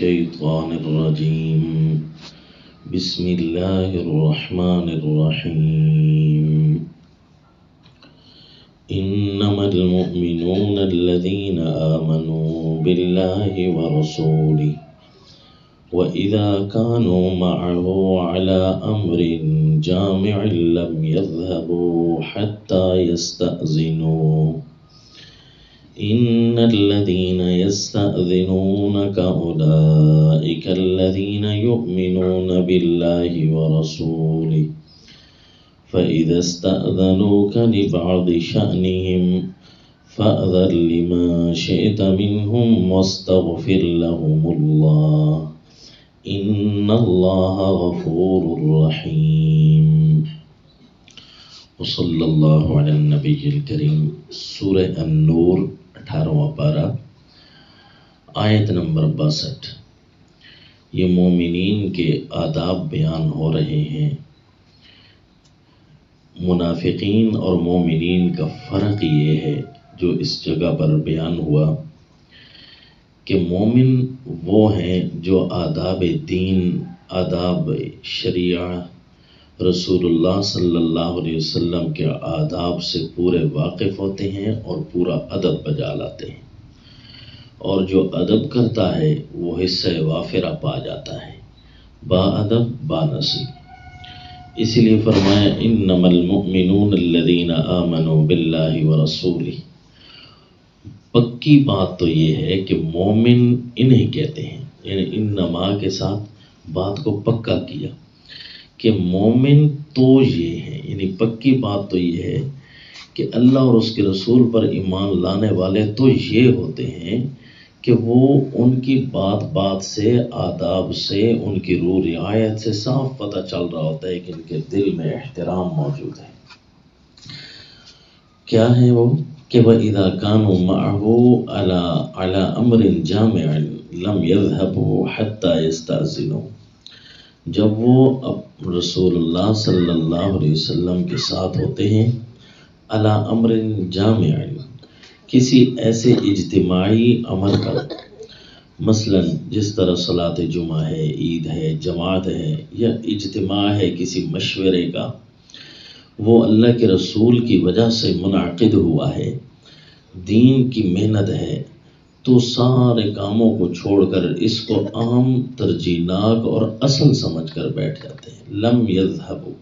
الشيطان الرجيم بسم الله الرحمن الرحيم إنما المؤمنون الذين آمنوا بالله ورسوله وإذا كانوا معه على أمر جامع لم يذهبوا حتى يستأذنوه إن الذين يستأذنونك أولئك الذين يؤمنون بالله ورسوله فإذا استأذنوك لبعض شأنهم فأذن لما شئت منهم واستغفر لهم الله إن الله غفور رحيم وصلی اللہ علی النبی الکریم۔ سورہ النور 18واں پارہ آیت نمبر 62۔ یہ مومنین کے آداب بیان ہو رہے ہیں۔ منافقین اور مومنین کا فرق یہ ہے جو اس جگہ پر بیان ہوا کہ مومن وہ ہیں جو آداب دین، آداب شریعہ، رسول اللہ صلی اللہ علیہ وسلم کے آداب سے پورے واقف ہوتے ہیں اور پورا ادب بجا لاتے ہیں، اور جو ادب کرتا ہے وہ حصہ وافرہ پا جاتا ہے، با ادب با نصیب۔ اس لیے فرمایا انما المؤمنون الذین آمنوا باللہ ورسولہ۔ پکی بات تو یہ ہے کہ مومن انہیں کہتے ہیں، یعنی انما کے ساتھ بات کو پکا کیا کہ مومن تو یہ ہے، یعنی پکی بات تو یہ ہے کہ اللہ اور اس کے رسول پر ایمان لانے والے تو یہ ہوتے ہیں کہ وہ ان کی بات بات سے، آداب سے، ان کی روح رعایت سے صاف پتہ چل رہا ہوتا ہے کہ ان کے دل میں احترام موجود ہے۔ کیا ہے وہ کہ وَإِذَا كَانُوا مَعَهُ عَلَى أَمْرٍ جَامِعٍ لَمْ يَذْهَبُوا حَتَّى يَسْتَأْذِنُوا۔ جب وہ رسول اللہ صلی اللہ علیہ وسلم کے ساتھ ہوتے ہیں علی امر جامع، کسی ایسے اجتماعی امر پر، مثلا جس طرح صلاۃ جمعہ ہے، عید ہے، جماعت ہے، یا اجتماع ہے کسی مشورے کا، وہ اللہ کے رسول کی وجہ سے منعقد ہوا ہے، دین کی محنت ہے، تو سارے کاموں کو چھوڑ کر اس کو اہم، ترجیحناک اور اصل سمجھ کر بیٹھ جاتے ہیں۔ لم یذہبوا،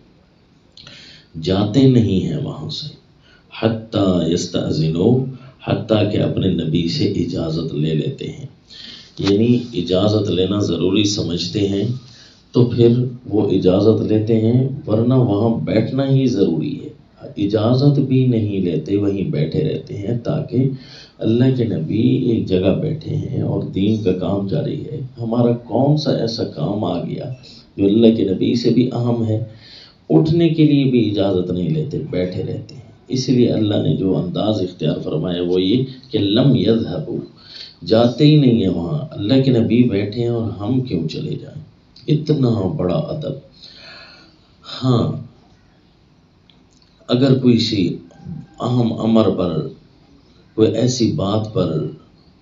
جاتے نہیں ہیں وہاں سے، حتی یستأذنوا، حتیٰ کہ اپنے نبی سے اجازت لے لیتے ہیں، یعنی اجازت لینا ضروری سمجھتے ہیں تو پھر وہ اجازت لیتے ہیں، ورنہ وہاں بیٹھنا ہی ضروری ہے۔ اجازت بھی نہیں لیتے، وہیں بیٹھے رہتے ہیں، تاکہ اللہ کے نبی ایک جگہ بیٹھے ہیں اور دین کا کام جاری ہے۔ ہمارا کون سا ایسا کام آ گیا جو اللہ کے نبی سے بھی اہم ہے، اٹھنے کے لیے بھی اجازت نہیں لیتے، بیٹھے رہتے ہیں۔ اس لیے اللہ نے جو انداز اختیار فرمایا وہ یہ کہ لم یذہبوا، جاتے ہی نہیں ہیں وہاں، اللہ کے نبی بیٹھے ہیں اور ہم کیوں چلے جائیں۔ اتنا بڑا ادب۔ ہاں، اگر کوئی سی اہم امر پر، کوئی ایسی بات پر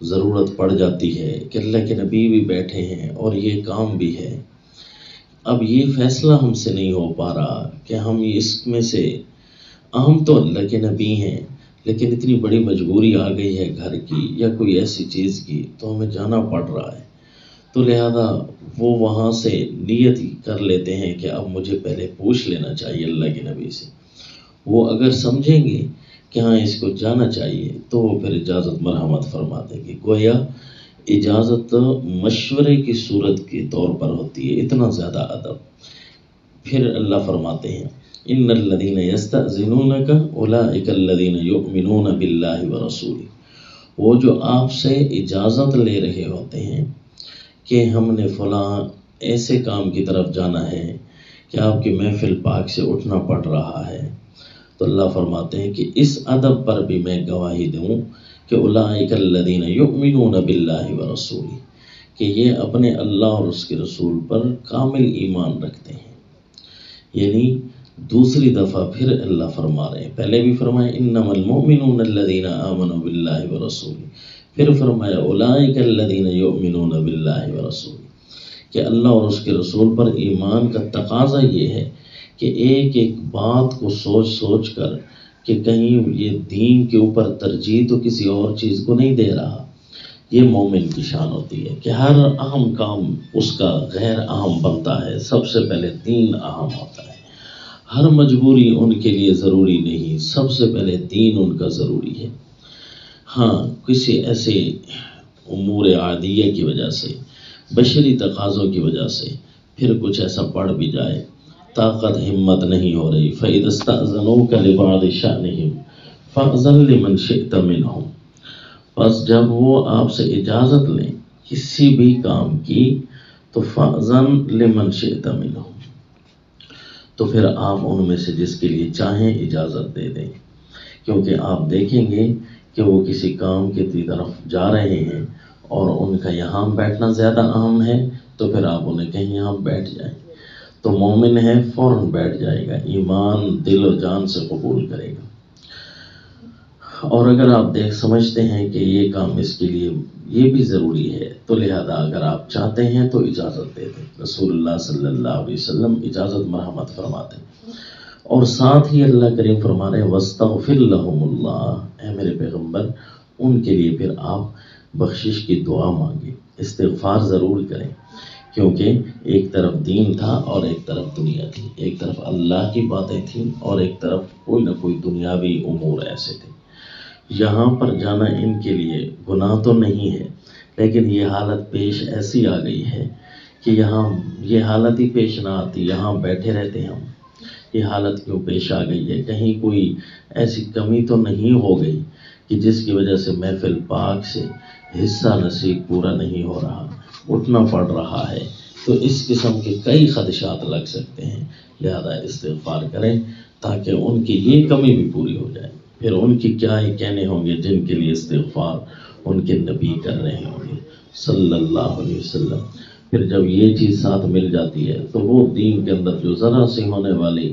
ضرورت پڑ جاتی ہے کہ اللہ کے نبی بھی بیٹھے ہیں اور یہ کام بھی ہے، اب یہ فیصلہ ہم سے نہیں ہو پا رہا کہ ہم اس میں سے، اہم تو اللہ کے نبی ہیں لیکن اتنی بڑی مجبوری آ گئی ہے گھر کی یا کوئی ایسی چیز کی تو ہمیں جانا پڑ رہا ہے، تو لہذا وہ وہاں سے نیت کر لیتے ہیں کہ اب مجھے پہلے پوچھ لینا چاہیے اللہ کے نبی سے۔ وہ اگر سمجھیں گے کہ ہاں اس کو جانا چاہیے تو وہ پھر اجازت مرحمت فرما دیں گے۔ گویا اجازت مشورے کی صورت کے طور پر ہوتی ہے، اتنا زیادہ ادب۔ پھر اللہ فرماتے ہیں ان الذین یستأذنونک اولئک الذین یؤمنون باللہ ورسولہ۔ وہ جو آپ سے اجازت لے رہے ہوتے ہیں کہ ہم نے فلاں ایسے کام کی طرف جانا ہے کہ آپ کی محفل پاک سے اٹھنا پڑ رہا ہے، تو اللہ فرماتے ہیں کہ اس ادب پر بھی میں گواہی دوں کہ اولئک الذین یؤمنون باللہ ورسولہ، کہ یہ اپنے اللہ اور اس کے رسول پر کامل ایمان رکھتے ہیں۔ یعنی دوسری دفعہ پھر اللہ فرما رہے ہیں، پہلے بھی فرمایا انما المؤمنون الذین آمنوا باللہ ورسولہ، پھر فرمایا اولئک الذین یؤمنون باللہ ورسولہ، کہ اللہ اور اس کے رسول پر ایمان کا تقاضا یہ ہے کہ ایک ایک بات کو سوچ سوچ کر کہ کہیں یہ دین کے اوپر ترجیح تو کسی اور چیز کو نہیں دے رہا۔ یہ مومن کی شان ہوتی ہے کہ ہر اہم کام اس کا غیر اہم بنتا ہے، سب سے پہلے دین اہم ہوتا ہے۔ ہر مجبوری ان کے لیے ضروری نہیں، سب سے پہلے دین ان کا ضروری ہے۔ ہاں، کسی ایسے امور عادیہ کی وجہ سے، بشری تقاضوں کی وجہ سے پھر کچھ ایسا پڑ بھی جائے، طاقت ہمت نہیں ہو رہی، فَإِذَا اسْتَأْذَنُوكَ لِبَعْضِ شَأْنِهِمْ فَأْذَن لِمَنْ شِئْتَ مِنْهُمْ، بس جب وہ آپ سے اجازت لیں کسی بھی کام کی تو فَأْذَن لِمَنْ شِئْتَ مِنْهُمْ، تو پھر آپ ان میں سے جس کے لیے چاہیں اجازت دے دیں، کیونکہ آپ دیکھیں گے کہ وہ کسی کام کی طرف جا رہے ہیں اور ان کا یہاں بیٹھنا زیادہ اہم ہے، تو پھر آپ انہیں کہیں یہاں بیٹھ جائیں۔ تو مومن ہے فوراً بیٹھ جائے گا، ایمان دل و جان سے قبول کرے گا۔ اور اگر آپ سمجھتے ہیں کہ یہ کام اس کے لیے یہ بھی ضروری ہے، تو لہذا اگر آپ چاہتے ہیں تو اجازت دے دیں۔ رسول اللہ صلی اللہ علیہ وسلم اجازت مرحمت فرماتے ہیں، اور ساتھ ہی اللہ کریم فرما رہے ہیں وَاسْتَغْفِرْ لَهُمُ اللَّهُ، اے میرے پیغمبر ان کے لیے پھر آپ بخشش کی دعا مانگیں، استغفار ضرور کریں، کیونکہ ایک طرف دین تھا اور ایک طرف دنیا تھی، ایک طرف اللہ کی باتیں تھیں اور ایک طرف کوئی نہ کوئی دنیاوی امور ایسے تھے۔ یہاں پر جانا ان کے لیے گناہ تو نہیں ہے، لیکن یہ حالت پیش ایسی آ گئی ہے کہ یہاں یہ حالت ہی پیش نہ آتی، یہاں بیٹھے رہتے ہم، یہ حالت کیوں پیش آ گئی ہے؟ کہیں کوئی ایسی کمی تو نہیں ہو گئی کہ جس کی وجہ سے محفل پاک سے حصہ نصیب پورا نہیں ہو رہا، اٹھنا پڑ رہا ہے؟ تو اس قسم کے کئی خدشات لگ سکتے ہیں، لہذا استغفار کریں تاکہ ان کی یہ کمی بھی پوری ہو جائے۔ پھر ان کی کیا ہی کہنے ہوں گے جن کے لیے استغفار ان کے نبی کر رہے ہوں گے صلی اللہ علیہ وسلم۔ پھر جب یہ چیز ساتھ مل جاتی ہے تو وہ دین کے اندر جو ذرا سی ہونے والی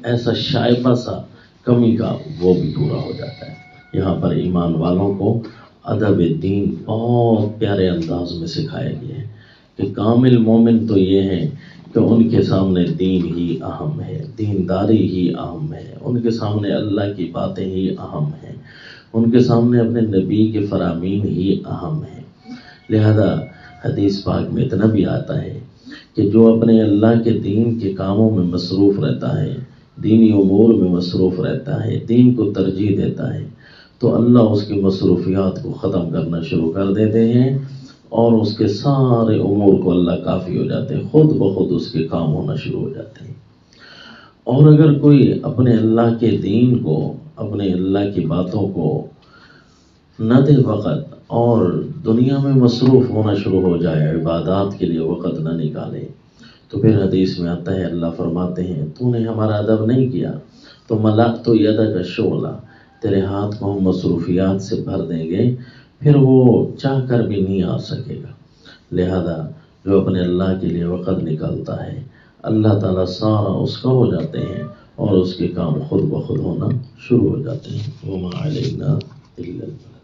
ایسا شائبہ سا کمی کا وہ بھی پورا ہو جاتا ہے۔ یہاں پر ایمان والوں کو ادب دین بہت پیارے انداز میں سکھایا گیا ہے کہ کامل مومن تو یہ ہیں کہ ان کے سامنے دین ہی اہم ہے، دینداری ہی اہم ہے، ان کے سامنے اللہ کی باتیں ہی اہم ہیں، ان کے سامنے اپنے نبی کے فرامین ہی اہم ہیں۔ لہذا حدیث پاک میں اتنا بھی آتا ہے کہ جو اپنے اللہ کے دین کے کاموں میں مصروف رہتا ہے، دینی امور میں مصروف رہتا ہے، دین کو ترجیح دیتا ہے، تو اللہ اس کی مصروفیات کو ختم کرنا شروع کر دیتے ہیں اور اس کے سارے امور کو اللہ کافی ہو جاتے ہیں، خود بخود اس کے کام ہونا شروع ہو جاتے ہیں۔ اور اگر کوئی اپنے اللہ کے دین کو، اپنے اللہ کی باتوں کو نہ دے وقت اور دنیا میں مصروف ہونا شروع ہو جائے، عبادات کے لیے وقت نہ نکالے، تو پھر حدیث میں آتا ہے اللہ فرماتے ہیں تو نے ہمارا ادب نہیں کیا تو ملأت یدک الشغل، تیرے ہاتھ کو ہم مصروفیات سے بھر دیں گے، پھر وہ چاہ کر بھی نہیں آ سکے گا۔ لہذا جو اپنے اللہ کے لیے وقت نکالتا ہے، اللہ تعالیٰ سارا اس کا ہو جاتے ہیں اور اس کے کام خود بخود ہونا شروع ہو جاتے ہیں۔ وما علینا الا البلاغ۔